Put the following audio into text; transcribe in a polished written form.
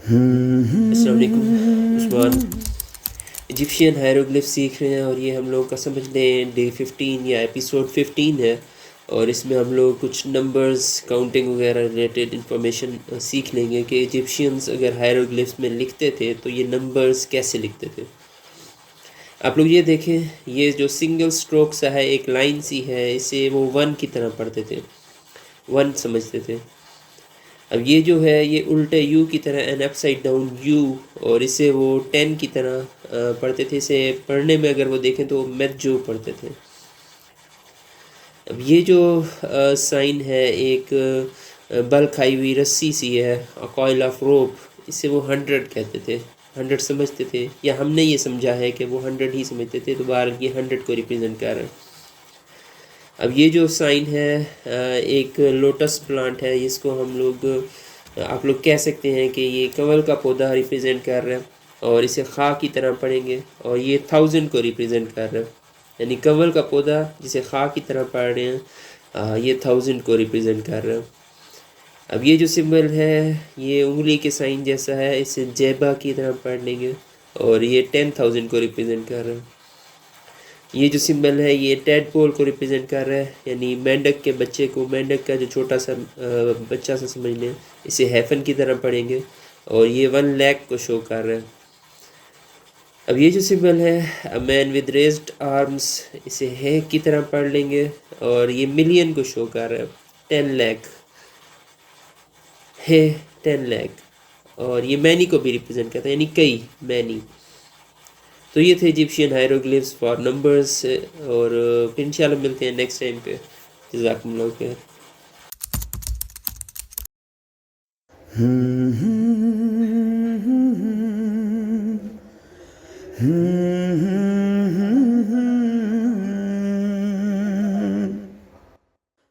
अस्सलाम वालेकुम उस्मान। इजिप्शियन हायरोग्लिफ सीख रहे हैं और ये हम लोग का समझ लें डे 15 या एपिसोड 15 है। और इसमें हम लोग कुछ नंबर्स काउंटिंग वगैरह रिलेटेड इंफॉर्मेशन सीख लेंगे कि इजिप्शियंस अगर हायरोग्लिफ्स में लिखते थे तो ये नंबर्स कैसे लिखते थे। आप लोग ये देखें, ये जो सिंगल स्ट्रोक सा है, एक लाइन सी है, इसे वो वन की तरह पढ़ते थे, वन समझते थे। अब ये जो है ये उल्टे यू की तरह एन अपसाइड डाउन यू, और इसे वो 10 की तरह पढ़ते थे। इसे पढ़ने में अगर वो देखें तो मैथ जो पढ़ते थे। अब ये जो साइन है, एक बल खाई हुई रस्सी सी है, कॉइल ऑफ रोप, इसे वो 100 कहते थे, 100 समझते थे, या हमने ये समझा है कि वो 100 ही समझते थे, तो बाहर ये 100 को रिप्रेजेंट कर रहे हैं। अब ये जो साइन है एक लोटस प्लांट है, इसको हम लोग आप लोग कह सकते हैं कि ये कमल का पौधा रिप्रेजेंट कर रहा है, और इसे खा की तरह पढ़ेंगे, और ये 1000 को रिप्रेजेंट कर रहा है, यानी कमल का पौधा जिसे खा की तरह पढ़ रहे हैं, ये 1000 को रिप्रेजेंट कर रहा है। अब ये जो सिंबल है ये उंगली के साइन जैसा है, इसे जेबा की तरह पढ़ लेंगे, और ये 10,000 को रिप्रेजेंट कर रहा है। ये जो सिंबल है ये टैडपोल को रिप्रेजेंट कर रहा है, यानी मेंढक के बच्चे को, मेंढक का जो छोटा सा बच्चा सा समझ लें, इसे हैफन की तरह पढ़ेंगे, और ये 1 लाख को शो कर रहा है। अब ये जो सिंबल है a man with raised arms, इसे है की तरह पढ़ लेंगे, और ये मिलियन को शो कर रहा है, 10 लाख है, 10 लाख। और ये मैनी को भी रिप्रेजेंट करता है, यानी कई, मैनी। तो ये थे इजिप्शियन हायरोग्लिफ्स फॉर नंबर्स, और फिर इंशाल्लाह मिलते हैं नेक्स्ट टाइम पे। जज़ाकुमुल्लाह खैर।